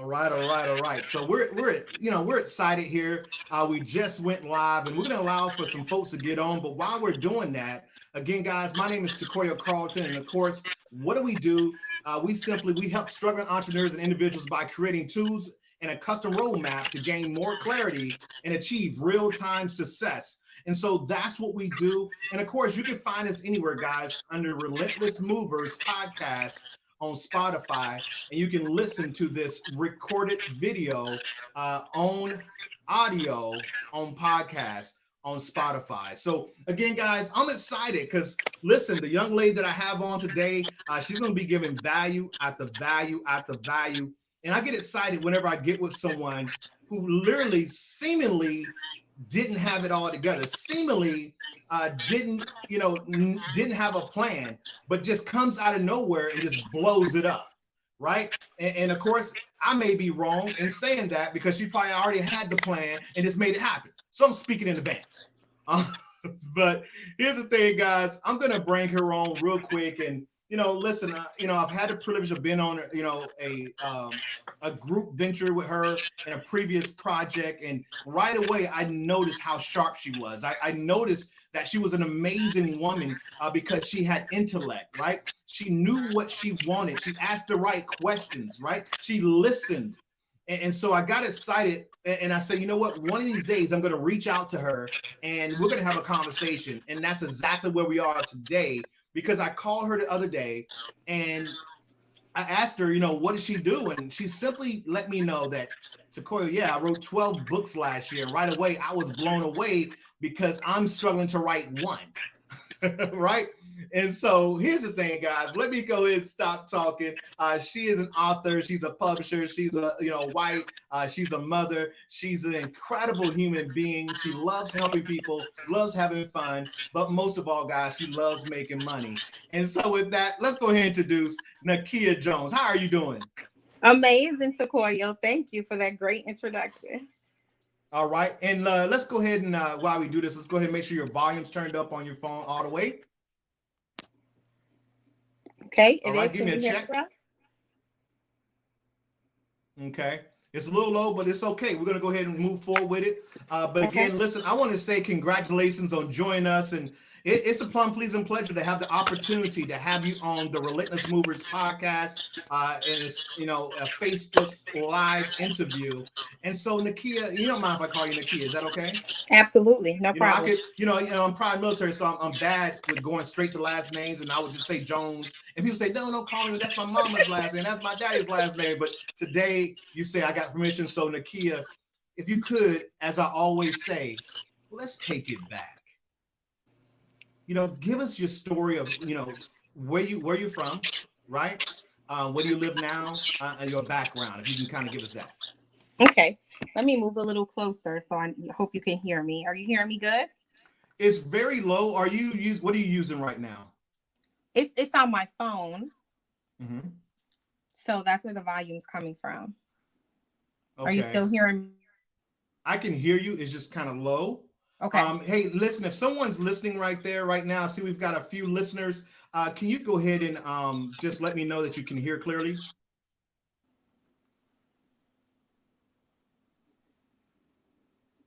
All right. So we're excited here. We just went live, and we're going to allow for some folks to get on. But while we're doing that, again, guys, my name is Nakeyia Carlton, and of course, what do? We help struggling entrepreneurs and individuals by creating tools and a custom roadmap to gain more clarity and achieve real-time success. And so that's what we do. And of course, you can find us anywhere, guys, under Relentless Movers podcast on Spotify, and you can listen to this recorded video on audio on podcast on Spotify. So again, guys, I'm excited because listen, the young lady that I have on today, she's going to be giving value after value after value. And I get excited whenever I get with someone who literally seemingly didn't have it all together, seemingly didn't have a plan, but just comes out of nowhere and just blows it up, right? And of course, I may be wrong in saying that because she probably already had the plan and just made it happen. So I'm speaking in advance. But here's the thing, guys. I'm going to bring her on real quick. And, listen, I've had the privilege of being on, a group venture with her in a previous project. And right away, I noticed how sharp she was. I noticed that she was an amazing woman because she had intellect, right? She knew what she wanted. She asked the right questions, right? She listened. And so I got excited and I said, you know what? One of these days I'm going to reach out to her and we're going to have a conversation. And that's exactly where we are today, because I called her the other day and I asked her, what does she do? And she simply let me know that, Nakeyia, I wrote 12 books last year. And right away, I was blown away because I'm struggling to write one, right? And so here's the thing, guys. Let me go ahead and stop talking. She is an author. She's a publisher. She's a wife. She's a mother. She's an incredible human being. She loves helping people, loves having fun, but most of all, guys, she loves making money. And so with that, let's go ahead and introduce Nakeyia Jones. How are you doing? Amazing, Nakeyia. Thank you for that great introduction. All right. And let's go ahead and while we do this, let's go ahead and make sure your volume's turned up on your phone all the way. Okay, all right, give me a check. Okay, it's a little low, but it's okay. We're gonna go ahead and move forward with it. But again, listen, I want to say congratulations on joining us, and it's a plum pleasing pleasure to have the opportunity to have you on the Relentless Movers podcast, and it's a Facebook Live interview. And so, Nakeyia, you don't mind if I call you Nakeyia? Is that okay? Absolutely, no problem. I'm prior military, so I'm bad with going straight to last names, and I would just say Jones. And people say, no, don't call me. That's my mama's last name. That's my daddy's last name. But today, you say I got permission. So, Nakeyia, if you could, as I always say, let's take it back. Give us your story of, where you're from, right? Where do you live now, and your background, if you can kind of give us that. Okay, let me move a little closer so I hope you can hear me. Are you hearing me good? It's very low. What are you using right now? It's on my phone. Mm-hmm. So that's where the volume's coming from. Okay. Are you still hearing me? I can hear you. It's just kind of low. Okay. Hey, listen, if someone's listening right there, right now, see we've got a few listeners. Can you go ahead and just let me know that you can hear clearly?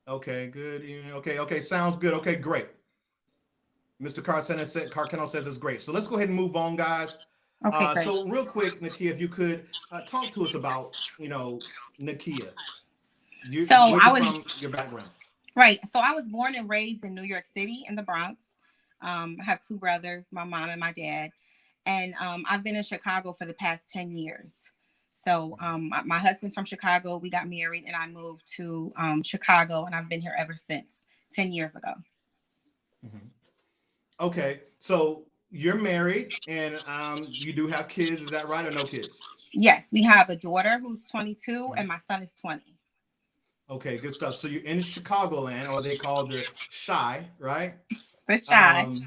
Okay, good. Okay, sounds good. Okay, great. Mr. Carcano says it's great. So let's go ahead and move on, guys. Okay, great. So real quick, Nakeyia, if you could talk to us about, Nakeyia. From your background. Right. So I was born and raised in New York City in the Bronx. I have two brothers, my mom and my dad. And I've been in Chicago for the past 10 years. So my husband's from Chicago. We got married and I moved to Chicago, and I've been here ever since 10 years ago. Mm-hmm. Okay. So you're married and you do have kids. Is that right, or no kids? Yes. We have a daughter who's 22 and my son is 20. Okay, good stuff. So you're in Chicagoland, or they call it Chi, right? The Chi.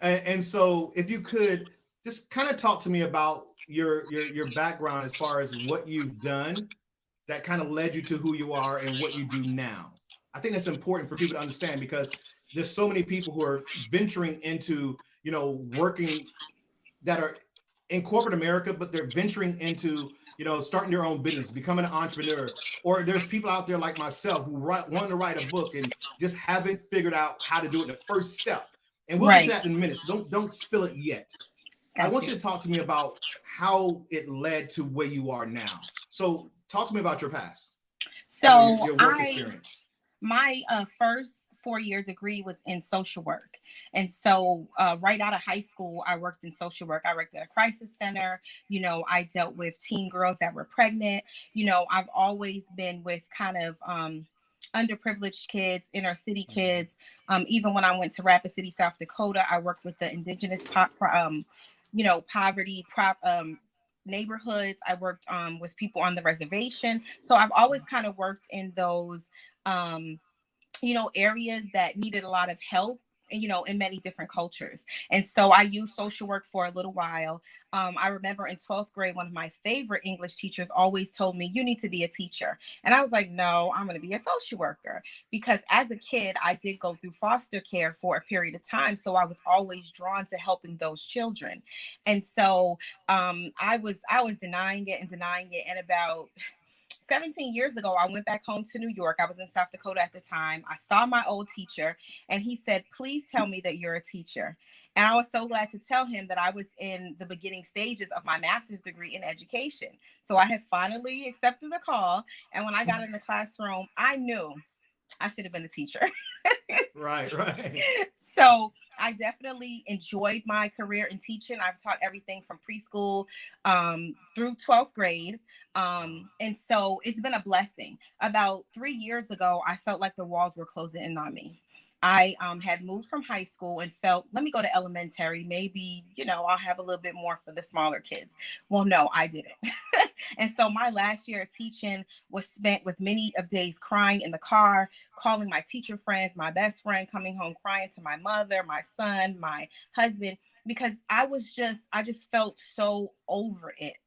And so if you could just kind of talk to me about your background as far as what you've done that kind of led you to who you are and what you do now. I think that's important for people to understand, because there's so many people who are venturing into, working that are in corporate America, but they're venturing into, starting their own business, becoming an entrepreneur. Or there's people out there like myself who want to write a book and just haven't figured out how to do it the first step. And we'll get to Right. that in a minute. So don't spill it yet. I Got want you. you to talk to me about how it led to where you are now. So talk to me about your past, So your work experience. my first 4-year degree was in social work. And so right out of high school, I worked in social work. I worked at a crisis center. I dealt with teen girls that were pregnant. I've always been with kind of underprivileged kids, inner city kids. Even when I went to Rapid City, South Dakota, I worked with the indigenous poverty neighborhoods. I worked with people on the reservation. So I've always kind of worked in those um, areas that needed a lot of help, in many different cultures. And so I used social work for a little while. I remember in 12th grade, one of my favorite English teachers always told me, you need to be a teacher. And I was like, no, I'm going to be a social worker. Because as a kid, I did go through foster care for a period of time. So I was always drawn to helping those children. And so I was denying it and denying it. And about 17 years ago, I went back home to New York. I was in South Dakota at the time. I saw my old teacher and he said, please tell me that you're a teacher. And I was so glad to tell him that I was in the beginning stages of my master's degree in education. So I had finally accepted the call. And when I got in the classroom, I knew I should have been a teacher. Right, right. So I definitely enjoyed my career in teaching. I've taught everything from preschool through 12th grade. And so it's been a blessing. About 3 years ago, I felt like the walls were closing in on me. I had moved from high school and felt, let me go to elementary. Maybe, I'll have a little bit more for the smaller kids. Well, no, I didn't. And so my last year of teaching was spent with many of days crying in the car, calling my teacher friends, my best friend, coming home crying to my mother, my son, my husband, because I just felt so over it.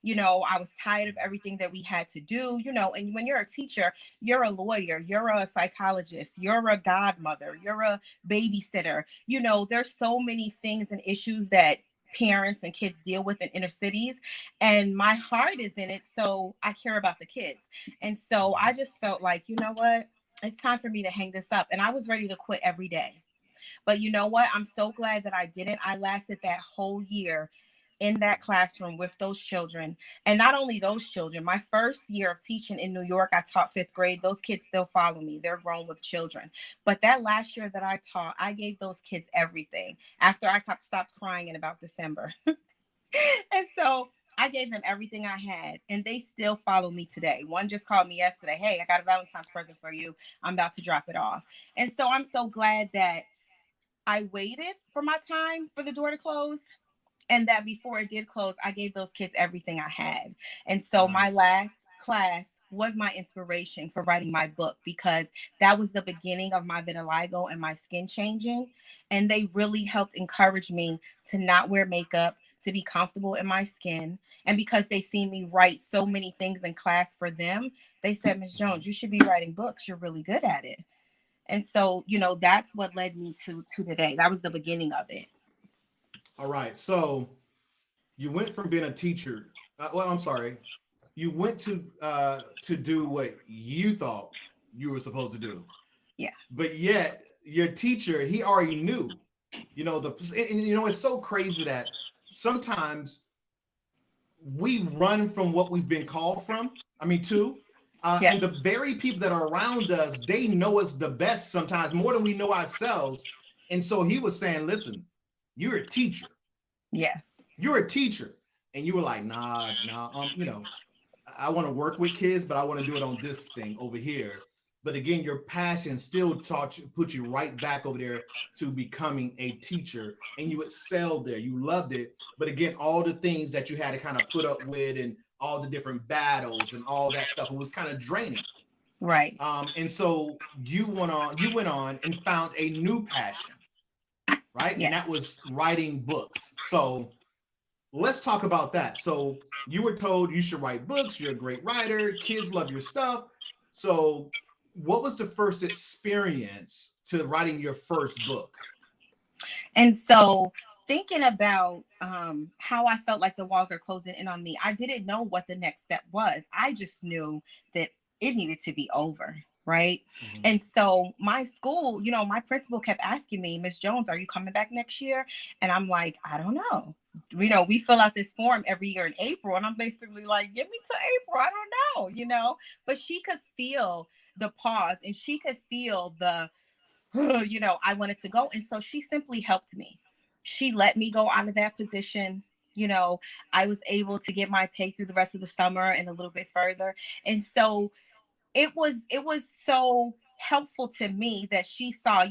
I was tired of everything that we had to do, and when you're a teacher, you're a lawyer, you're a psychologist, you're a godmother, you're a babysitter. There's so many things and issues that parents and kids deal with in inner cities. And my heart is in it. So I care about the kids. And so I just felt like, you know what? It's time for me to hang this up. And I was ready to quit every day. But you know what? I'm so glad that I didn't. I lasted that whole year in that classroom with those children. And not only those children, my first year of teaching in New York, I taught 5th grade. Those kids still follow me. They're grown with children. But that last year that I taught, I gave those kids everything after I stopped crying in about December. And so I gave them everything I had, and they still follow me today. One just called me yesterday. Hey, I got a Valentine's present for you. I'm about to drop it off. And so I'm so glad that I waited for my time for the door to close, and that before it did close, I gave those kids everything I had. And so my Nice. last class was my inspiration for writing my book, because that was the beginning of my vitiligo and my skin changing. And they really helped encourage me to not wear makeup, to be comfortable in my skin. And because they see me write so many things in class for them, they said, Miss Jones, you should be writing books. You're really good at it. And so, that's what led me to today. That was the beginning of it. All right. So you went from being a teacher. Well, I'm sorry. You went to do what you thought you were supposed to do, Yeah. but yet your teacher, he already knew. It's so crazy that sometimes we run from what we've been called from. I mean, to. Yeah. And the very people that are around us, they know us the best sometimes more than we know ourselves. And so he was saying, listen, you're a teacher. Yes. You're a teacher. And you were like, nah, I want to work with kids, but I want to do it on this thing over here. But again, your passion still put you right back over there to becoming a teacher, and you excelled there. You loved it. But again, all the things that you had to kind of put up with, and all the different battles and all that stuff, it was kind of draining. Right. And so you went on and found a new passion, right? Yes. And that was writing books. So let's talk about that. So you were told you should write books. You're a great writer. Kids love your stuff. So what was the first experience to writing your first book? And so thinking about how I felt like the walls are closing in on me, I didn't know what the next step was. I just knew that it needed to be over. Right. Mhm. And so my school, my principal kept asking me, Miss Jones, are you coming back next year? And I'm like, I don't know. We fill out this form every year in April. And I'm basically like, give me to April. I don't know. But she could feel the pause and she could feel the, I wanted to go. And so she simply helped me. She let me go out of that position. I was able to get my pay through the rest of the summer and a little bit further. And so it was so helpful to me that she saw,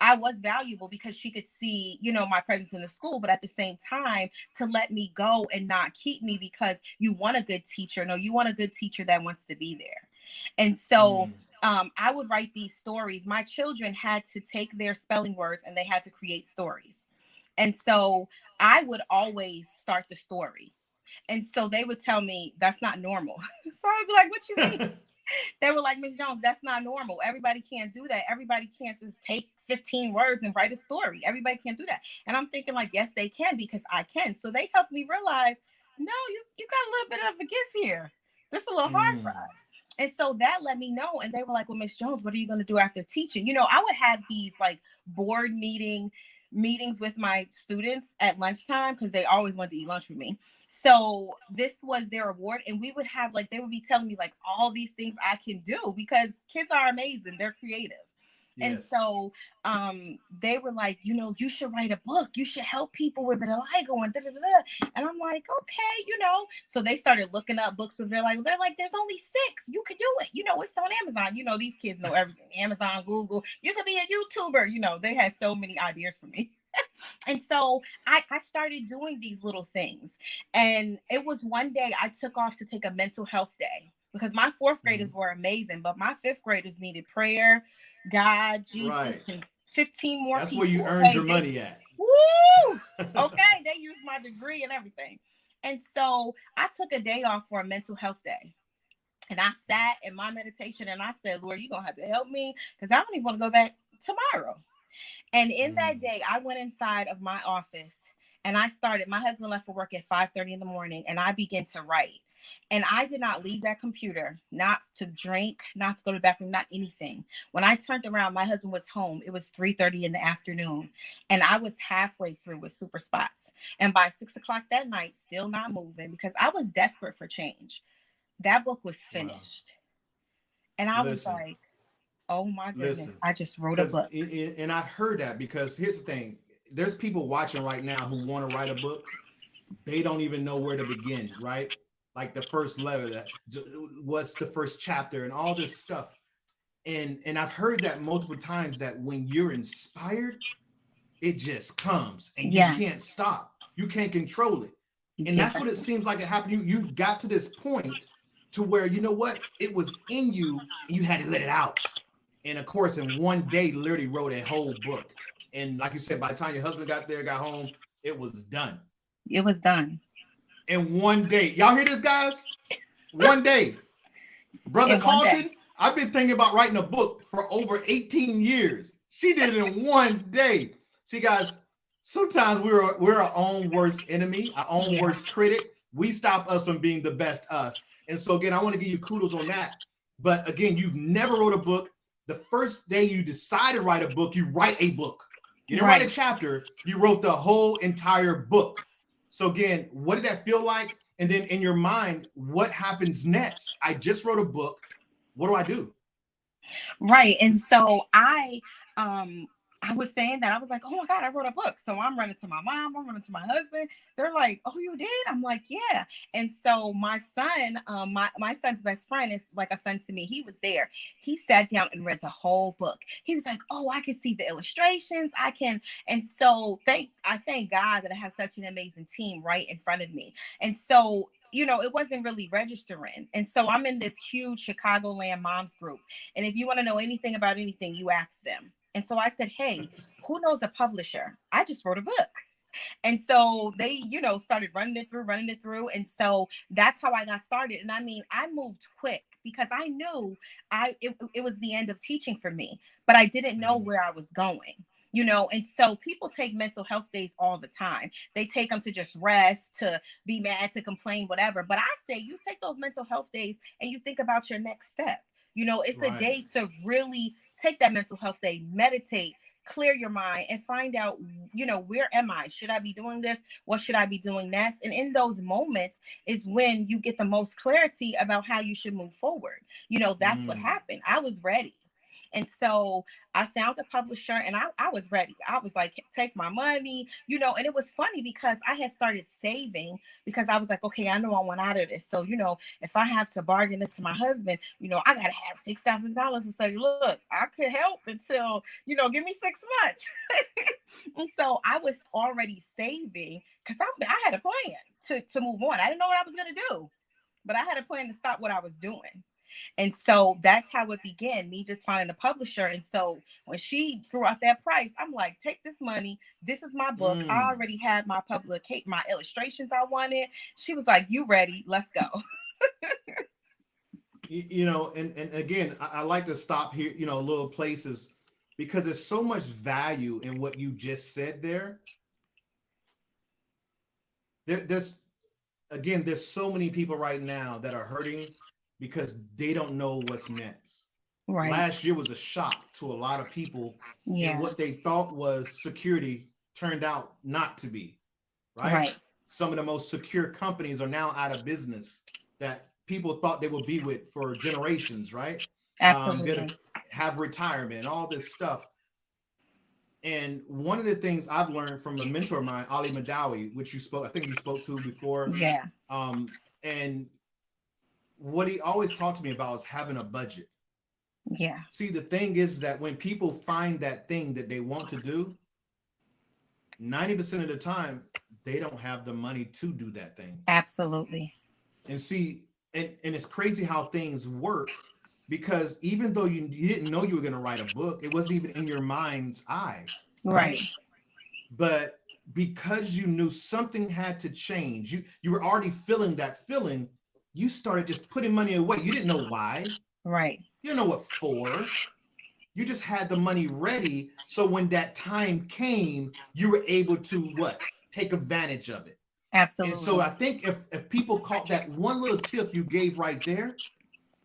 I was valuable because she could see, my presence in the school, but at the same time to let me go and not keep me because you want a good teacher. No, you want a good teacher that wants to be there. And so Mm. I would write these stories. My children had to take their spelling words and they had to create stories. And so I would always start the story. And so they would tell me that's not normal. So I would be like, what you mean? They were like, Miss Jones, that's not normal. Everybody can't do that. Everybody can't just take 15 words and write a story. Everybody can't do that. And I'm thinking like, yes, they can because I can. So they helped me realize, no, you got a little bit of a gift here. This is a little hard for Mm. us. And so that let me know. And they were like, well, Miss Jones, what are you going to do after teaching? I would have these like board meetings with my students at lunchtime because they always wanted to eat lunch with me. So this was their award, and we would have like they would be telling me like all these things I can do because kids are amazing, they're creative. And Yes. so they were like, you should write a book. You should help people with vitiligo and da da da. And I'm like, okay. So they started looking up books with vitiligo. They're like, there's only 6. You could do it. It's on Amazon. These kids know everything. Amazon, Google. You could be a YouTuber. They had so many ideas for me. And so I started doing these little things. And it was one day I took off to take a mental health day because my fourth graders Mhm. were amazing, but my fifth graders needed prayer, God, Jesus, Right. and 15 more That's where you people. earned Okay. your money at. Woo! Okay. They used my degree and everything. And so I took a day off for a mental health day. And I sat in my meditation and I said, Lord, you're going to have to help me because I don't even want to go back tomorrow. And in that Mm. day, I went inside of my office and I started. My husband left for work at 5:30 in the morning, and I began to write. And I did not leave that computer, not to drink, not to go to the bathroom, not anything. When I turned around, my husband was home. It was 3:30 in the afternoon, and I was halfway through with super spots. And by 6 o'clock that night, still not moving because I was desperate for change. That book was Wow. finished, and I was Listen, like, "Oh my goodness, listen, I just wrote a because book." and I've heard that because here's the thing: there's people watching right now who want to write a book. They don't even know where to begin, right? Like the first letter, that what's the first chapter, and all this stuff. And I've heard that multiple times that when you're inspired, it just comes and you Yes, can't stop. You can't control it. you And can't. that's what it seems like it happened. You got to this point to where you know what? It was in you and you had to let it out. And of course, in one day, literally wrote a whole book. And like you said, by the time your husband got there, got home, it was done. It was done In one day. Y'all hear this, guys? One day. Brother in one day. Carlton, I've been thinking about writing a book for over 18 years. She did it in one day. See, guys, sometimes we're our own worst enemy, our own Yeah. worst critic. We stop us from being the best us. And so again, I want to give you kudos on that. But again, you've never wrote a book. The first day you decide to write a book, you write a book. You didn't write a Right. chapter, you wrote the whole entire book. So again, what did that feel like? And then in your mind, what happens next? I just wrote a book. What do I do? Right. And so I was saying that I was like, oh my God, I wrote a book. So I'm running to my mom, I'm running to my husband. They're like, oh, you did? I'm like, yeah. And so my son, my son's best friend is like a son to me. He was there. He sat down and read the whole book. He was like, oh, I can see the illustrations. I can. And so I thank God that I have such an amazing team right in front of me. And so it wasn't really registering. And so I'm in this huge Chicagoland moms group. And if you want to know anything about anything, you ask them. And so I said, hey, who knows a publisher? I just wrote a book. And so they, started running it through. And so that's how I got started. And I mean, I moved quick because I knew it was the end of teaching for me, but I didn't know Mhm. where I was going. And so people take mental health days all the time. They take them to just rest, to be mad, to complain, whatever. But I say you take those mental health days and you think about your next step. It's a Right. day to really take that mental health day, meditate, clear your mind, and find out, where am I? Should I be doing this? What should I be doing next? And in those moments is when you get the most clarity about how you should move forward. That's what Mm. happened. I was ready. And so I found a publisher and I was ready. I was like, take my money, and it was funny because I had started saving because I was like, okay, I know I want out of this. So, if I have to bargain this to my husband, I got to have $6,000 and say, look, I could help until, give me 6 months. And so I was already saving because I had a plan to move on. I didn't know what I was going to do, but I had a plan to stop what I was doing. And so that's how it began, me just finding a publisher. And so when she threw out that price, I'm like, take this money. This is my book. I Mm. already had my illustrations I wanted. She was like, you ready? Let's go. And again, I like to stop here, little places, because there's so much value in what you just said there. There's again, there's so many people right now that are hurting because they don't know what's next. Right. Last year was a shock to a lot of people, and Yeah. what they thought was security turned out not to be, right? Right. Some of the most secure companies are now out of business that people thought they would be with for generations, right? That Absolutely. have retirement and all this stuff. And one of the things I've learned from a mentor of mine, Ali Madawi, which I think you spoke to before, Yeah. and what he always talked to me about is having a budget. Yeah. See, the thing is that when people find that thing that they want to do, 90% of the time, they don't have the money to do that thing. Absolutely. And see, and it's crazy how things work, because even though you didn't know you were going to write a book, it wasn't even in your mind's eye, Right. right? But because you knew something had to change, you were already feeling that feeling, you started just putting money away. You didn't know why, Right. you didn't know what for. You just had the money ready, so when that time came, you were able to what? Take advantage of it. And so Absolutely. I think if people caught that one little tip you gave right there,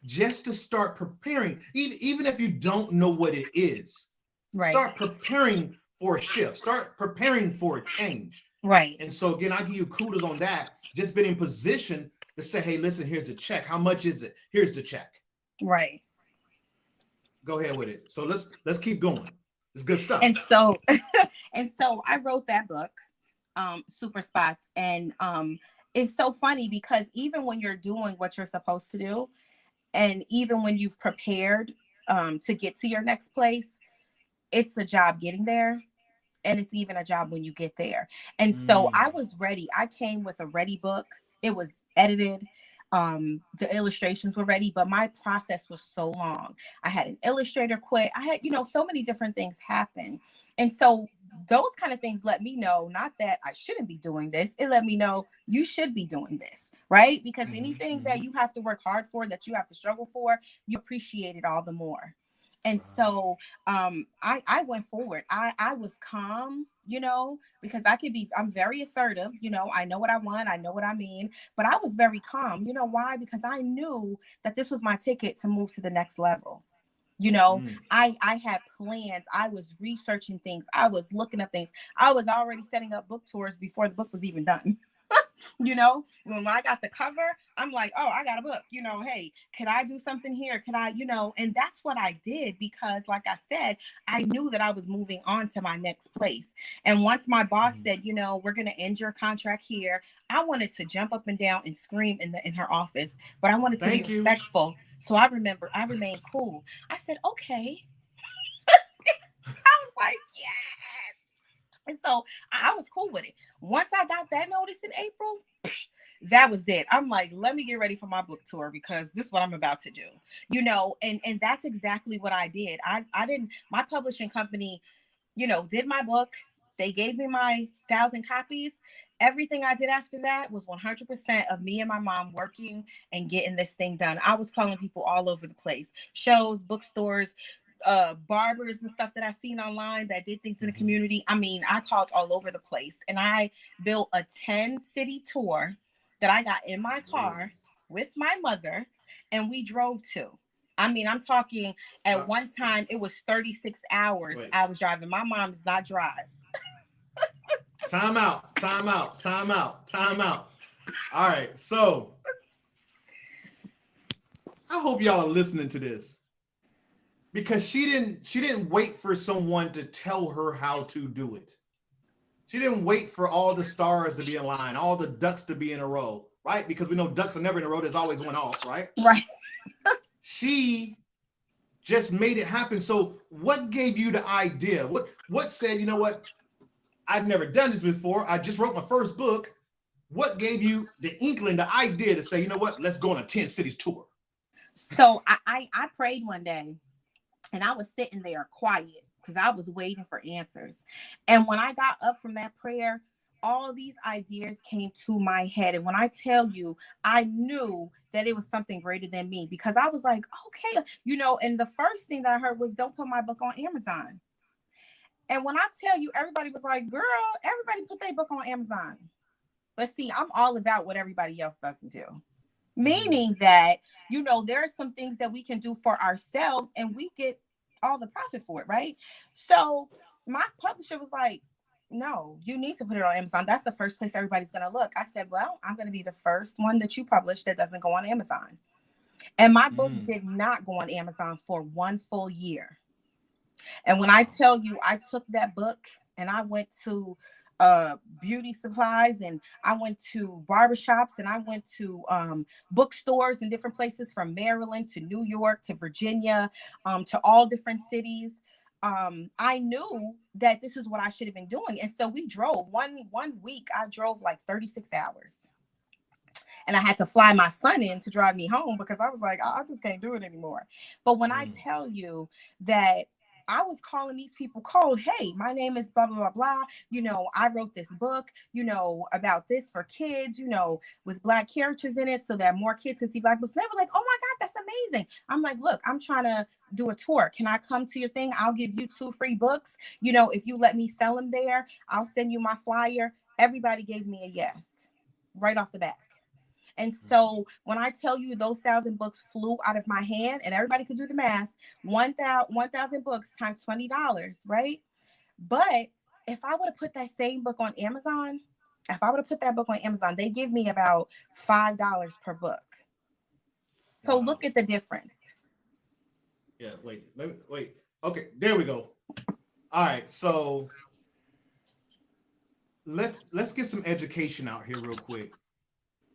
just to start preparing, even if you don't know what it is, Right. start preparing for a shift, start preparing for a change. Right. And so again, I give you kudos on that. Just been in position to say, hey, listen, here's the check. How much is it? Here's the check. Right. Go ahead with it. So let's keep going. It's good And stuff. so and so I wrote that book, Super Spots. And it's so funny because even when you're doing what you're supposed to do, and even when you've prepared to get to your next place, it's a job getting there, and it's even a job when you get there. And so I Mm, was ready. I came with a ready book. It was edited. The illustrations were ready, but my process was so long. I had an illustrator quit. I had, so many different things happen. And so those kind of things let me know, not that I shouldn't be doing this. It let me know you should be doing this, right? Because mm-hmm, anything that mm-hmm. you have to work hard for, that you have to struggle for, you appreciate it all the more. And Right. so I went forward. I was calm, because I'm very assertive, I know what I want, I know what I mean, but I was very calm. You know why? Because I knew that this was my ticket to move to the next level. you know Mm. I had plans. I was researching things, I was looking up things, I was already setting up book tours before the book was even done. When I got the cover, I'm like, oh, I got a book, hey, can I do something here? Can I, and that's what I did because, like I said, I knew that I was moving on to my next place. And once my boss Mm. said, we're going to end your contract here, I wanted to jump up and down and scream in her office, but I wanted to be Thank you. respectful. So I remained cool. I said, okay. I was like, yes. And so I was cool with it. Once I got that notice in April, that was it. I'm like, let me get ready for my book tour because this is what I'm about to do. And that's exactly what I did. I didn't My publishing company, did my book. They gave me my 1,000 copies. Everything I did after that was 100% of me and my mom working and getting this thing done. I was calling people all over the place, shows, bookstores, barbers and stuff that I seen online that did things in the Mm-hmm. community. I mean, I called all over the place, and I built a 10-city tour that I got in my Really? car with my mother, and we drove to. I mean, I'm talking at Uh, one time it was 36 hours wait. I was driving. My mom does not drive. Time out. Time out. Time out. Time out. All right. So I hope y'all are listening to this because she didn't wait for someone to tell her how to do it. She didn't wait for all the stars to be in line, all the ducks to be in a row, right? Because we know ducks are never in a row. There's always one off, right? Right. She just made it happen. So what gave you the idea? What said, you know what? I've never done this before. I just wrote my first book. What gave you the inkling, the idea to say, you know what? Let's go on a 10 cities tour. So I prayed one day, and I was sitting there quiet because I was waiting for answers. And when I got up from that prayer, all these ideas came to my head. And when I tell you, I knew that it was something greater than me, because I was like, okay, and the first thing that I heard was, don't put my book on Amazon. And when I tell you, everybody was like, girl, everybody put their book on Amazon. But see, I'm all about what everybody else doesn't do. Meaning that, there are some things that we can do for ourselves and we get all the profit for it, right? So my publisher was like, no, you need to put it on Amazon. That's the first place everybody's going to look. I said, well, I'm going to be the first one that you publish that doesn't go on Amazon. And my book did not go on Amazon for 1 full year. And when I tell you, I took that book and I went to beauty supplies, and I went to barbershops, and I went to bookstores in different places, from Maryland to New York to Virginia, to all different cities. I knew that this is what I should have been doing. And so we drove one week. I drove like 36 hours. And I had to fly my son in to drive me home because I was like, I just can't do it anymore. But when I tell you that I was calling these people cold, hey, my name is blah, blah, blah, blah. I wrote this book, about this for kids, with Black characters in it so that more kids can see Black books. And they were like, oh my God, that's amazing. I'm like, look, I'm trying to do a tour. Can I come to your thing? I'll give you 2 free books. If you let me sell them there, I'll send you my flyer. Everybody gave me a yes right off the bat. And so when I tell you those 1,000 books flew out of my hand, and everybody could do the math, 1,000 books times $20, right? But if I would have put that same book on Amazon, they give me about $5 per book. So look at the difference. Yeah, wait. Okay, there we go. All right, so let's get some education out here real quick.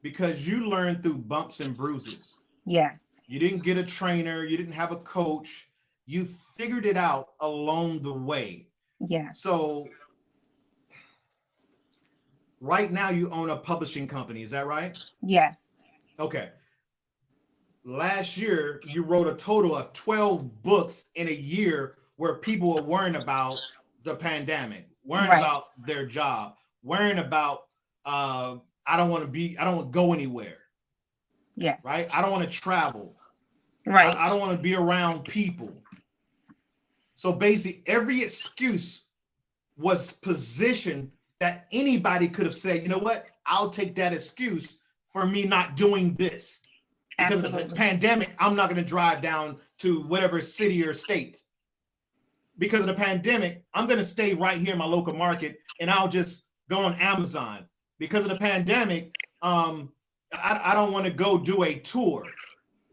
Because you learned through bumps and bruises. Yes. You didn't get a trainer. You didn't have a coach. You figured it out along the way. Yes. So right now you own a publishing company. Is that right? Yes. Okay. Last year, you wrote a total of 12 books in a year where people were worrying about the pandemic, worrying about their job, worrying about, I don't want to go anywhere. Yes. Right? I don't want to travel. Right. I don't want to be around people. So basically, every excuse was positioned that anybody could have said, you know what? I'll take that excuse for me not doing this. Because of the pandemic, I'm not going to drive down to whatever city or state. Because of the pandemic, I'm going to stay right here in my local market, and I'll just go on Amazon. Because of the pandemic, I don't want to go do a tour,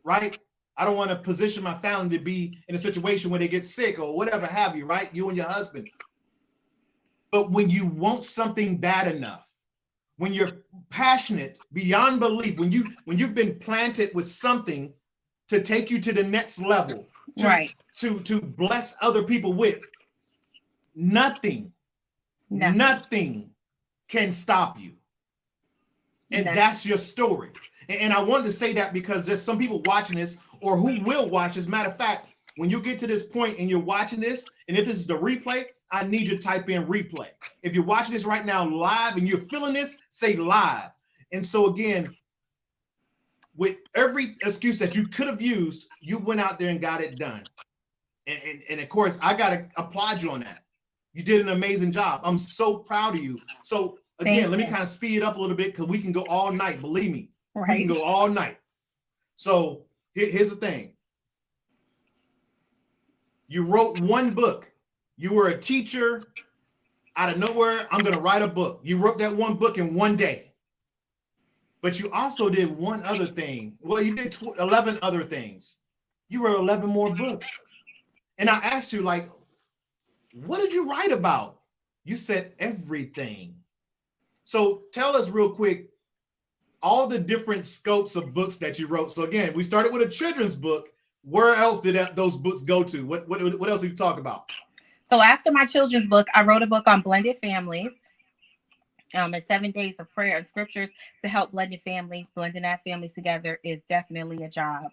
right? I don't want to position my family to be in a situation where they get sick or whatever have you, right? You and your husband. But when you want something bad enough, when you're passionate beyond belief, when you've been planted with something to take you to the next level, to bless other people with, nothing can stop you. And that's your story. And I wanted to say that because there's some people watching this or who will watch. As a matter of fact, when you get to this point and you're watching this, and if this is the replay, I need you to type in replay. If you're watching this right now live and you're feeling this, say live. And so again, with every excuse that you could have used, you went out there and got it done. And of course, I got to applaud you on that. You did an amazing job. I'm so proud of you. So again, let me kind of speed it up a little bit because we can go all night. Believe me, we can go all night. So here's the thing. You wrote one book. You were a teacher. Out of nowhere, I'm going to write a book. You wrote that one book in one day. But you also did one other thing. Well, you did 11 other things. You wrote 11 more books. And I asked you, like, what did you write about? You said everything. So tell us real quick, all the different scopes of books that you wrote. So again, we started with a children's book. Where else did those books go to? What else did you talk about? So after my children's book, I wrote a book on blended families. And 7 days of prayer and scriptures to help blended families. Blending that families together is definitely a job.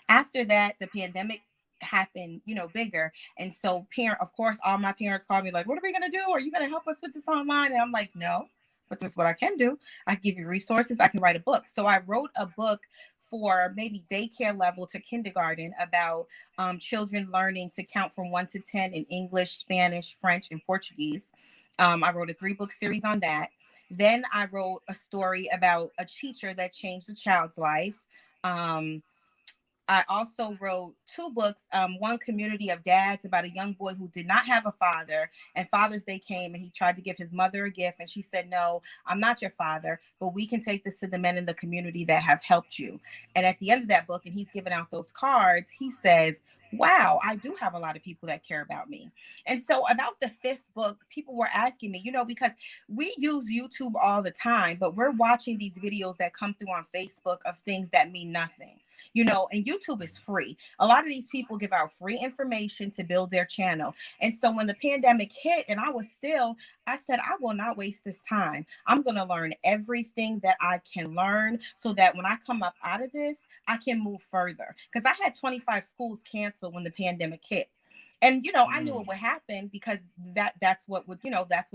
After that, the pandemic happened, bigger. And so of course, all my parents called me like, what are we going to do? Are you going to help us with this online? And I'm like, no, but this is what I can do. I give you resources. I can write a book. So I wrote a book for maybe daycare level to kindergarten about children learning to count from 1 to 10 in English, Spanish, French, and Portuguese. I wrote a 3-book series on that. Then I wrote a story about a teacher that changed a child's life. I also wrote 2 books, one Community of Dads, about a young boy who did not have a father, and Father's Day came and he tried to give his mother a gift and she said, no, I'm not your father, but we can take this to the men in the community that have helped you. And at the end of that book, and he's giving out those cards, he says, wow, I do have a lot of people that care about me. And so about the 5th book, people were asking me, because we use YouTube all the time, but we're watching these videos that come through on Facebook of things that mean nothing. And YouTube is free. A lot of these people give out free information to build their channel. And so when the pandemic hit and I said, I will not waste this time. I'm going to learn everything that I can learn so that when I come up out of this, I can move further. Because I had 25 schools canceled when the pandemic hit. And, I knew it would happen because that's what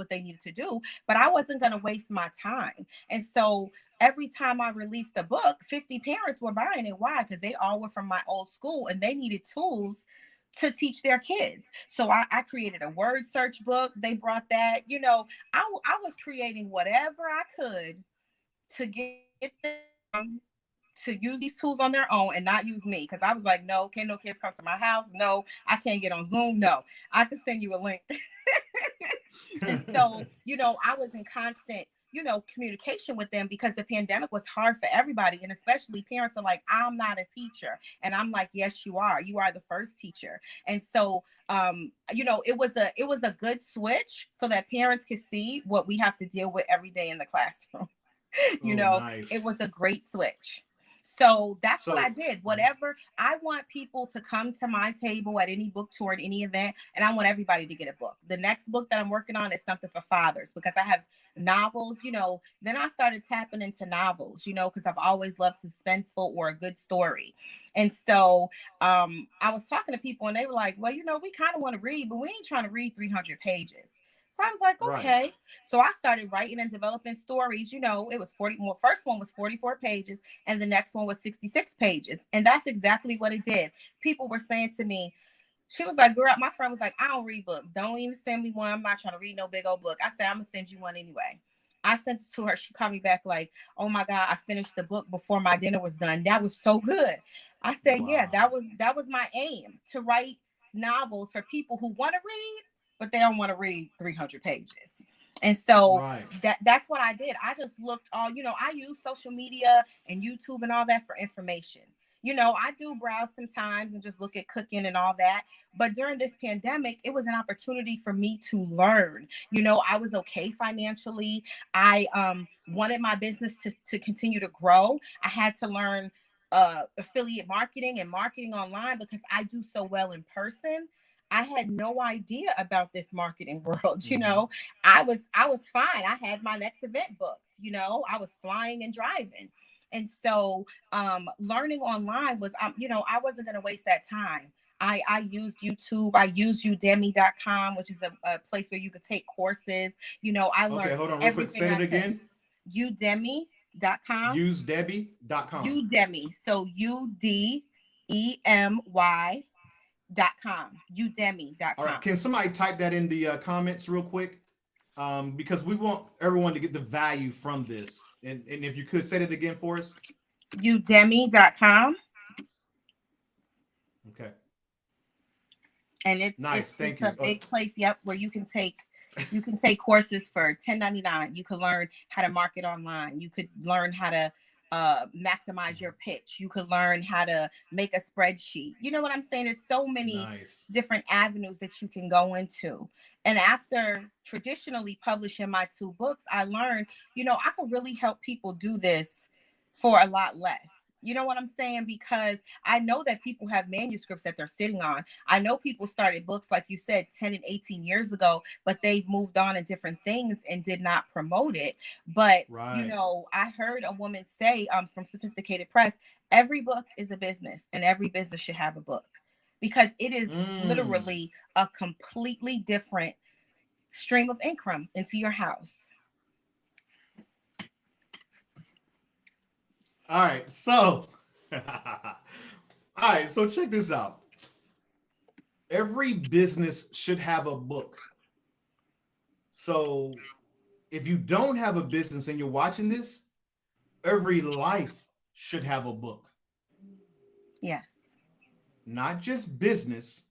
they needed to do. But I wasn't going to waste my time. And so every time I released a book, 50 parents were buying it. Why? Because they all were from my old school and they needed tools to teach their kids. So I created a word search book. They brought that, I was creating whatever I could to get them to use these tools on their own and not use me. Because I was like, no, can't no kids come to my house? No, I can't get on Zoom. No, I can send you a link. And so, I was in constant, communication with them because the pandemic was hard for everybody. And especially parents are like, I'm not a teacher. And I'm like, yes, you are. You are the first teacher. And so, it was a good switch so that parents could see what we have to deal with every day in the classroom. Nice. It was a great switch. So that's what I did. Whatever, I want people to come to my table at any book tour, at any event, and I want everybody to get a book. The next book that I'm working on is something for fathers because I have novels, then I started tapping into novels, because I've always loved suspenseful or a good story. And so I was talking to people and they were like, well, we kind of want to read, but we ain't trying to read 300 pages. So I was like, okay. Right. So I started writing and developing stories. It was 40 more. First one was 44 pages and the next one was 66 pages. And that's exactly what it did. People were saying to me, she was like, girl, my friend was like, I don't read books. Don't even send me one. I'm not trying to read no big old book. I said, I'm going to send you one anyway. I sent it to her. She called me back like, oh my God, I finished the book before my dinner was done. That was so good. I said, wow. Yeah, that was my aim, to write novels for people who want to read, but they don't want to read 300 pages. And so that's what I did. I just looked I use social media and YouTube and all that for information. I do browse sometimes and just look at cooking and all that. But during this pandemic, it was an opportunity for me to learn. I was okay financially. I wanted my business to continue to grow. I had to learn affiliate marketing and marketing online because I do so well in person. I had no idea about this marketing world. I was fine. I had my next event booked. I was flying and driving. And so learning online was, I wasn't going to waste that time. I used YouTube. I used udemy.com, which is a place where you could take courses. I learned. Okay, hold on real quick. Say it again. Udemy.com. Usedebbie.com. Udemy. So UDEMY. Udemy.com. All right. Can somebody type that in the comments real quick? Because we want everyone to get the value from this. And if you could say it again for us. Udemy.com. Okay. And it's nice. Thank you. A big place, where you can take courses for $10.99. You can learn how to market online. You could learn how to maximize your pitch. You could learn how to make a spreadsheet. You know what I'm saying? There's so many different avenues that you can go into. And after traditionally publishing my 2 books, I learned, I could really help people do this for a lot less. You know what I'm saying? Because I know that people have manuscripts that they're sitting on. I know people started books, like you said, 10 and 18 years ago, but they've moved on to different things and did not promote it. But, I heard a woman say from Sophisticated Press, every book is a business and every business should have a book, because it is literally a completely different stream of income into your house. All right, so check this out. Every business should have a book. So if you don't have a business and you're watching this, every life should have a book. Yes. Not just business.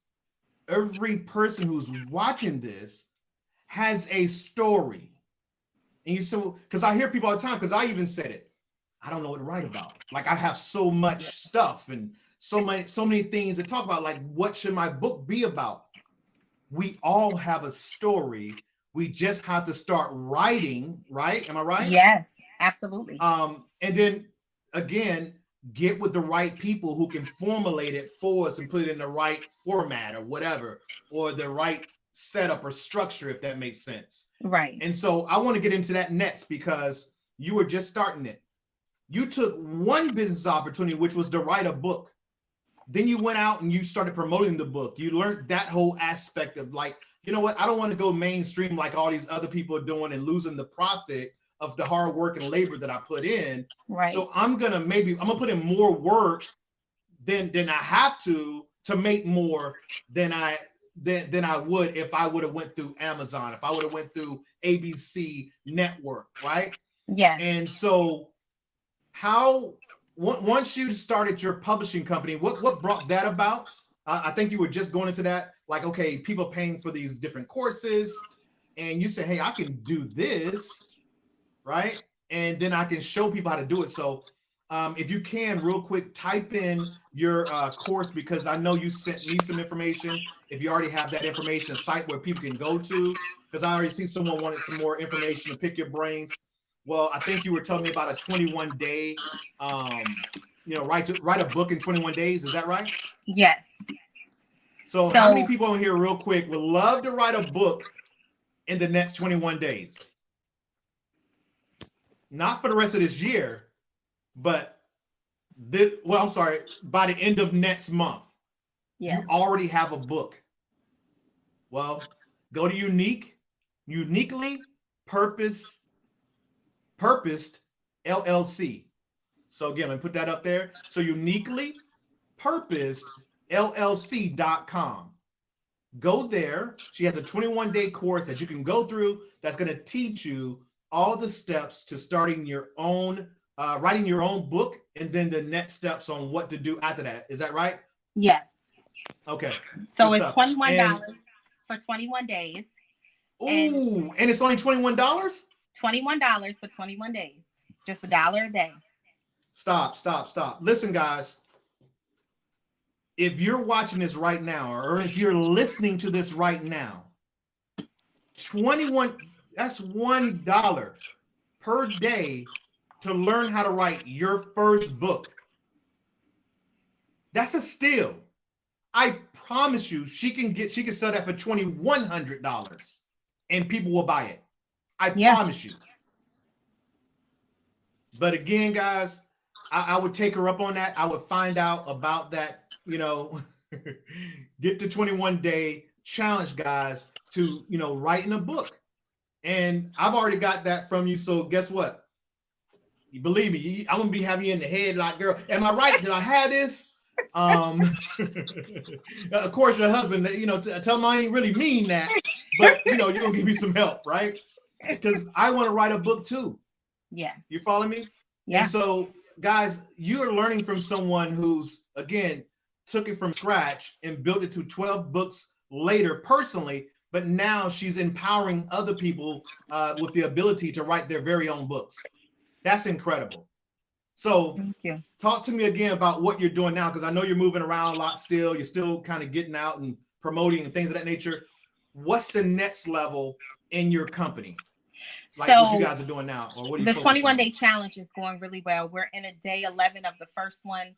Every person who's watching this has a story. And because I hear people all the time, because I even said it, I don't know what to write about. Like, I have so much stuff and so many things to talk about. Like, what should my book be about? We all have a story. We just have to start writing, right? Am I right? Yes, absolutely. And then again, get with the right people who can formulate it for us and put it in the right format or whatever, or the right setup or structure, if that makes sense. Right. And so I want to get into that next, because you were just starting it. You took one business opportunity, which was to write a book. Then you went out and you started promoting the book. You learned that whole aspect of, like, you know what? I don't want to go mainstream like all these other people are doing and losing the profit of the hard work and labor that I put in. Right. So I'm gonna put in more work than I have to make more than I would if I would have went through Amazon, if I would have went through ABC Network, right? Yes. And so once you started your publishing company, what brought that about? I think you were just going into that, like, okay, people paying for these different courses, and you say, hey, I can do this, right? And then I can show people how to do it. So if you can, real quick, type in your course, because I know you sent me some information. If you already have that information, a site where people can go to, because I already see someone wanted some more information to pick your brains. Well, I think you were telling me about a 21-day, write a book in 21 days. Is that right? Yes. So how many people on here, real quick, would love to write a book in the next 21 days? Not for the rest of this year, but by the end of next month. Yeah. You already have a book. Well, go to uniquely purposed LLC. So again, let me put that up there. So uniquely purposed LLC.com. Go there. She has a 21-day course that you can go through that's going to teach you all the steps to starting your own, writing your own book, and then the next steps on what to do after that. Is that right? Yes. Okay. So it's $21 for 21 days. Ooh, and it's only $21? $21 for 21 days. Just $1 a day. Stop. Listen, guys. If you're watching this right now, or if you're listening to this right now, that's $1 per day to learn how to write your first book. That's a steal. I promise you, she can sell that for $2,100 and people will buy it. I promise you. But again, guys, I would take her up on that. I would find out about that, get the 21-day challenge, guys, to, writing a book. And I've already got that from you. So guess what? You believe me, I'm going to be having you in the head like, girl, am I right? Did I have this? Um, of course, your husband, tell him I ain't really mean that, but you're gonna give me some help, right? Because I want to write a book too. Yes. You follow me? And Yeah. so, guys, you are learning from someone who's, again, took it from scratch and built it to 12 books later personally, but now she's empowering other people with the ability to write their very own books. That's incredible. So, Thank you. talk to me again about what you're doing now, because I know you're moving around a lot still. You're still kind of getting out and promoting and things of that nature. What's the next level in your company? Like what you So guys are doing now, or what are you the focusing 21 on? day challenge is going really well. We're in a day 11 of the first one.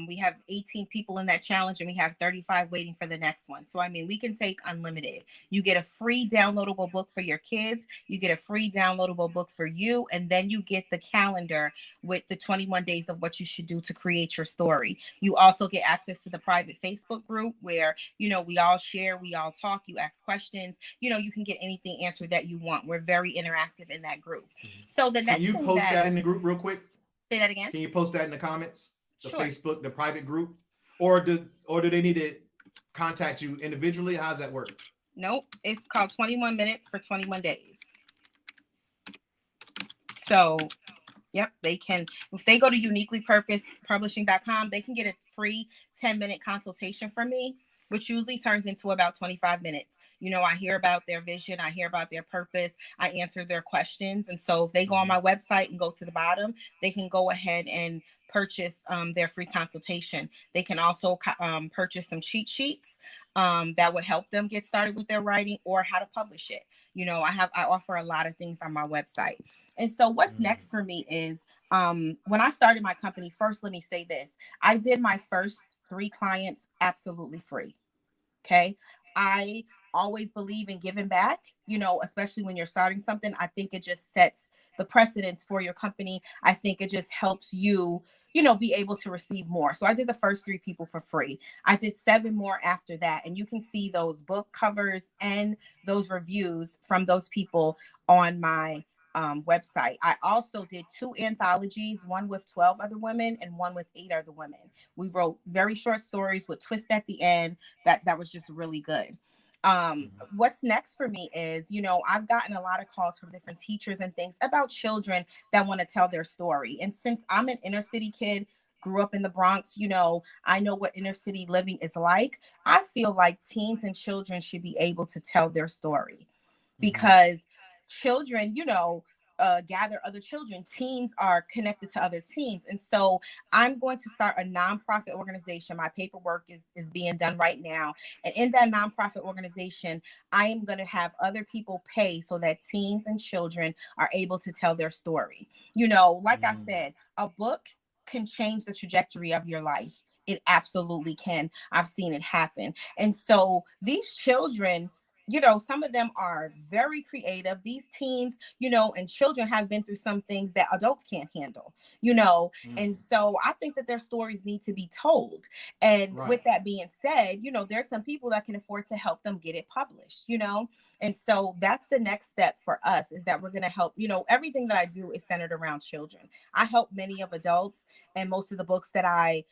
We have 18 people in that challenge and we have 35 waiting for the next one. So, I mean, we can take unlimited. You get a free downloadable book for your kids. You get a free downloadable book for you. And then you get the calendar with the 21 days of what you should do to create your story. You also get access to the private Facebook group where, we all share, we all talk, you ask questions, you can get anything answered that you want. We're very interactive in that group. So the Can next you thing post that, that in the group real quick? say that again. Can you post that in the comments? The Sure. Facebook, the private group, or do they need to contact you individually? How's that work? Nope. It's called 21 minutes for 21 days. So, yep, they can, if they go to uniquelypurposepublishing.com, they can get a free 10-minute consultation from me, which usually turns into about 25 minutes. I hear about their vision, I hear about their purpose, I answer their questions. And so if they go on my website and go to the bottom, they can go ahead and purchase their free consultation. They can also purchase some cheat sheets that would help them get started with their writing or how to publish it. I offer a lot of things on my website. And so what's next for me is when I started my company, first, let me say this. I did my first 3 clients absolutely free. Okay. I always believe in giving back, especially when you're starting something. I think it just sets the precedence for your company. I think it just helps you, be able to receive more. So I did the first 3 people for free. I did 7 more after that. And you can see those book covers and those reviews from those people on my website. I also did 2 anthologies, one with 12 other women and one with 8 other women. We wrote very short stories with twist at the end that was just really good. What's next for me is, I've gotten a lot of calls from different teachers and things about children that want to tell their story. And since I'm an inner city kid, grew up in the Bronx, I know what inner city living is like. I feel like teens and children should be able to tell their story Mm-hmm. because children, gather other children. Teens are connected to other teens. And so I'm going to start a nonprofit organization. My paperwork is being done right now. And in that nonprofit organization, I am going to have other people pay so that teens and children are able to tell their story. Like I Mm-hmm. said, a book can change the trajectory of your life. It absolutely can. I've seen it happen. And so these children, some of them are very creative. These teens, and children have been through some things that adults can't handle, and Mm-hmm. so I think that their stories need to be told. And Right. with that being said, there's some people that can afford to help them get it published, and so that's the next step for us is that we're going to help, everything that I do is centered around children. I help many of adults, and most of the books that I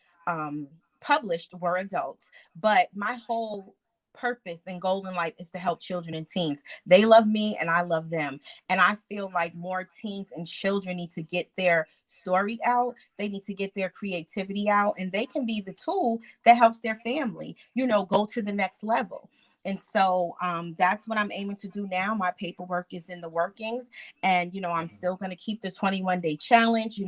published were adults, but my whole purpose and goal in life is to help children and teens. They love me and I love them. And I feel like more teens and children need to get their story out. They need to get their creativity out, and they can be the tool that helps their family, go to the next level. And so that's what I'm aiming to do now. My paperwork is in the workings, and I'm still going to keep the 21-day challenge.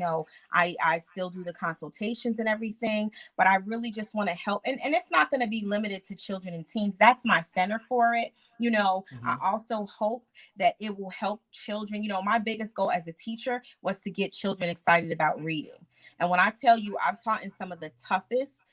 I still do the consultations and everything, but I really just want to help. And it's not going to be limited to children and teens. That's my center for it. I Mm-hmm. also hope that it will help children. My biggest goal as a teacher was to get children excited about reading. And when I tell you, I've taught in some of the toughest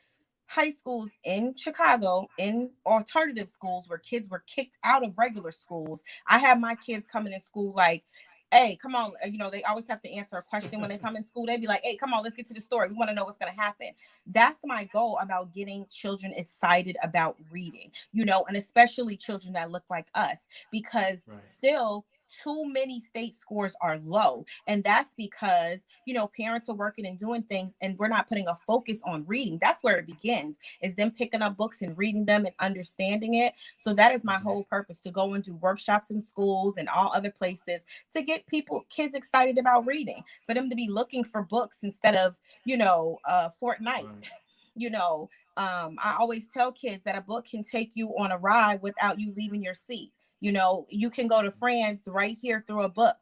high schools in Chicago, in alternative schools where kids were kicked out of regular schools. I have my kids coming in school like, hey, come on. They always have to answer a question when they come in school. They'd be like, hey, come on, let's get to the story. We want to know what's going to happen. That's my goal about getting children excited about reading, and especially children that look like us, because Right. still, too many state scores are low. And that's because, parents are working and doing things, and we're not putting a focus on reading. That's where it begins, is them picking up books and reading them and understanding it. So that is my whole purpose, to go and do workshops in schools and all other places to get kids excited about reading, for them to be looking for books instead of, Fortnite. you know I always tell kids that a book can take you on a ride without you leaving your seat. You can go to France right here through a book.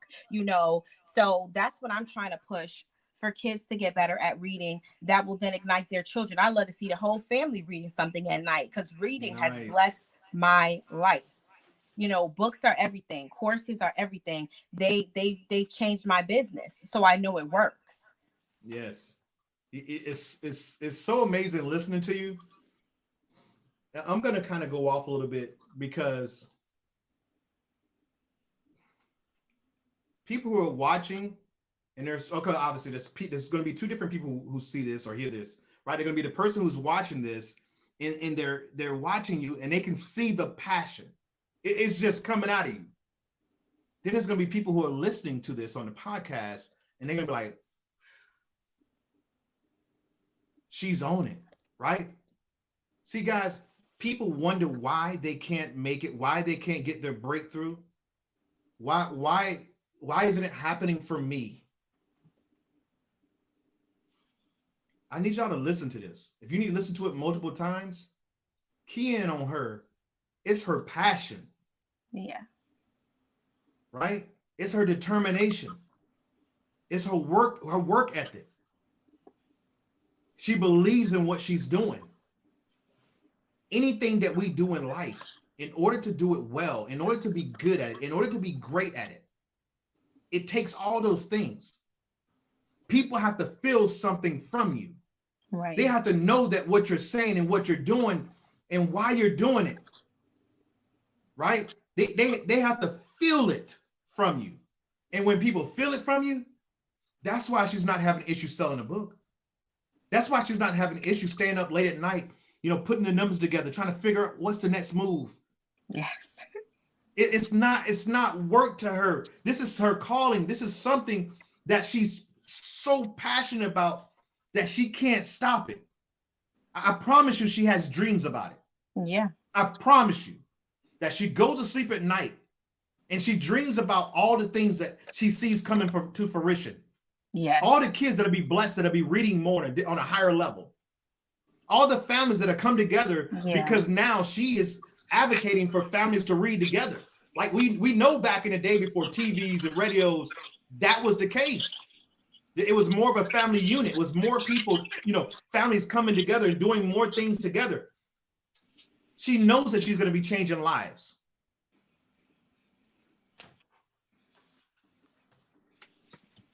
So that's what I'm trying to push, for kids to get better at reading. That will then ignite their children. I love to see the whole family reading something at night, because reading has blessed my life. Books are everything, courses are everything. They've changed my business, so I know it works. Yes. It's so amazing listening to you. I'm going to kind of go off a little bit, because people who are watching, and obviously there's going to be two different people who see this or hear this, right? They're going to be the person who's watching this, and they're watching you, and they can see the passion. It's just coming out of you. Then there's going to be people who are listening to this on the podcast, and they're going to be like, she's on it, right? See, guys, people wonder why they can't make it, why they can't get their breakthrough. Why isn't it happening for me? I need y'all to listen to this. If you need to listen to it multiple times, key in on her. It's her passion. Yeah. Right? It's her determination. It's her work ethic. She believes in what she's doing. Anything that we do in life, in order to do it well, in order to be good at it, in order to be great at it, it takes all those things. People have to feel something from you. Right. They have to know that what you're saying and what you're doing and why you're doing it. Right? They have to feel it from you. And when people feel it from you, that's why she's not having issues selling a book. That's why she's not having issues staying up late at night, putting the numbers together, trying to figure out what's the next move. Yes. It's not work to her. This is her calling. This is something that she's so passionate about that she can't stop it. I promise you, she has dreams about it. Yeah. I promise you that she goes to sleep at night and she dreams about all the things that she sees coming to fruition. Yes. All the kids that'll be blessed, that'll be reading more on a higher level. All the families that have come together, because now she is advocating for families to read together. Like we know back in the day, before TVs and radios, that was the case. It was more of a family unit. It was more people, families coming together and doing more things together. She knows that she's going to be changing lives.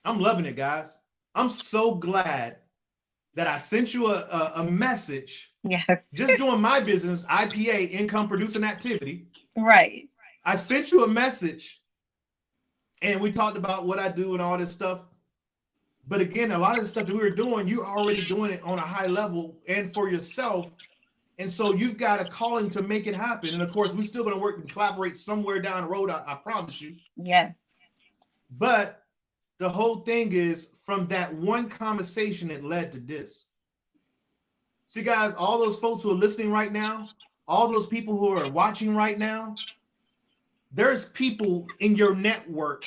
I'm loving it, guys. I'm so glad that I sent you a message. Yes. Just doing my business, IPA, income producing activity. Right. I sent you a message and we talked about what I do and all this stuff. But again, a lot of the stuff that we were doing, you're already doing it on a high level and for yourself. And so you've got a calling to make it happen. And of course, we're still going to work and collaborate somewhere down the road. I promise you. Yes. But the whole thing is, from that one conversation, it led to this. See, guys, all those folks who are listening right now, all those people who are watching right now, there's people in your network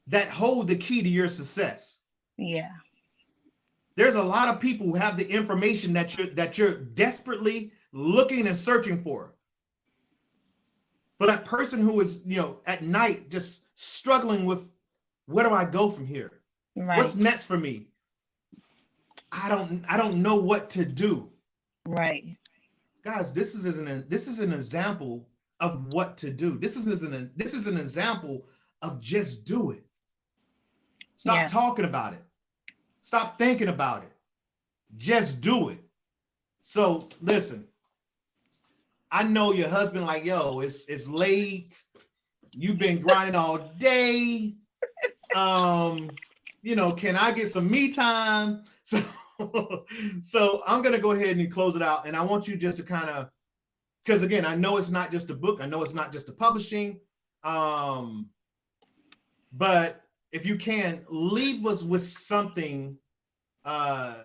that hold the key to your success. Yeah. There's a lot of people who have the information that you're desperately looking and searching for. For that person who is, at night just struggling with, where do I go from here? Right. What's next for me? I don't know what to do. Right. Guys, this is an example of what to do. This is an example of just do it. Stop talking about it. Stop thinking about it. Just do it. So listen, I know your husband like, yo, it's late. You've been grinding all day. Can I get some me time? So I'm going to go ahead and close it out. And I want you just to kind of, because again, I know it's not just a book. I know it's not just the publishing. but if you can, leave us with something uh,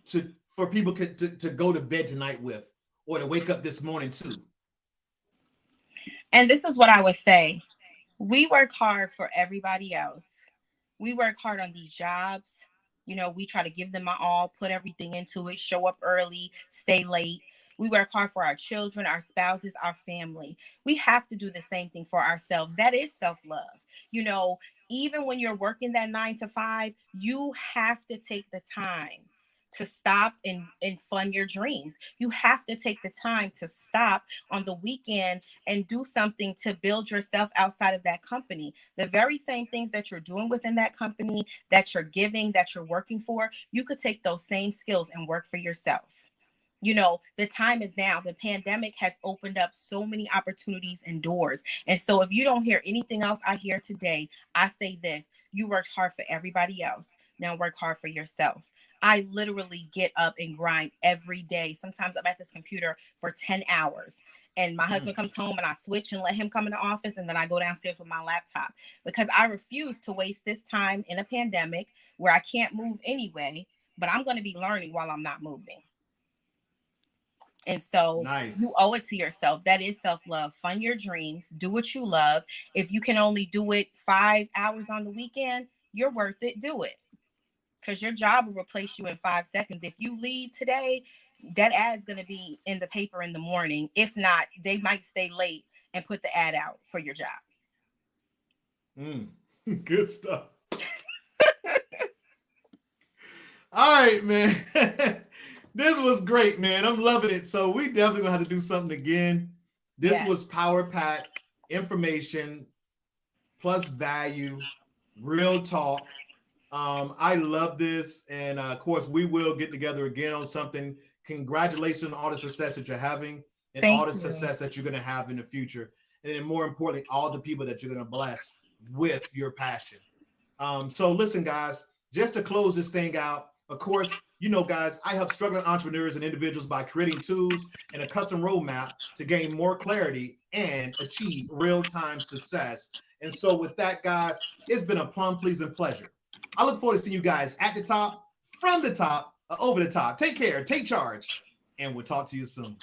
to for people to go to bed tonight with, or to wake up this morning to. And this is what I would say. We work hard for everybody else. We work hard on these jobs. We try to give them our all, put everything into it, show up early, stay late. We work hard for our children, our spouses, our family. We have to do the same thing for ourselves. That is self love. You know, Even when you're working that 9 to 5, you have to take the time to stop and fund your dreams. You have to take the time to stop on the weekend and do something to build yourself outside of that company. The very same things that you're doing within that company, that you're giving, that you're working for, you could take those same skills and work for yourself. The time is now. The pandemic has opened up so many opportunities and doors. And so, if you don't hear anything else I hear today, I say this: you worked hard for everybody else. Now work hard for yourself. I literally get up and grind every day. Sometimes I'm at this computer for 10 hours. And my Mm. husband comes home and I switch and let him come in the office. And then I go downstairs with my laptop because I refuse to waste this time in a pandemic where I can't move anyway, but I'm going to be learning while I'm not moving. And so you Nice. owe it to yourself. That is self love. Fund your dreams. Do what you love. If you can only do it 5 hours on the weekend, you're worth it. Do it, because your job will replace you in 5 seconds. If you leave today, that ad's going to be in the paper in the morning. If not, they might stay late and put the ad out for your job. Mm. Good stuff. All right, man. This was great, man. I'm loving it. So we definitely gonna have to do something again. This Yes. was power pack information plus value, real talk. I love this, and of course, we will get together again on something. Congratulations on all the success that you're having, and all Thank the you. success that you're going to have in the future, and then more importantly, all the people that you're going to bless with your passion. So listen, guys, just to close this thing out, of course, guys, I help struggling entrepreneurs and individuals by creating tools and a custom roadmap to gain more clarity and achieve real-time success. And so with that, guys, it's been a plum pleasing pleasure. I look forward to seeing you guys at the top, from the top, over the top. Take care, take charge, and we'll talk to you soon.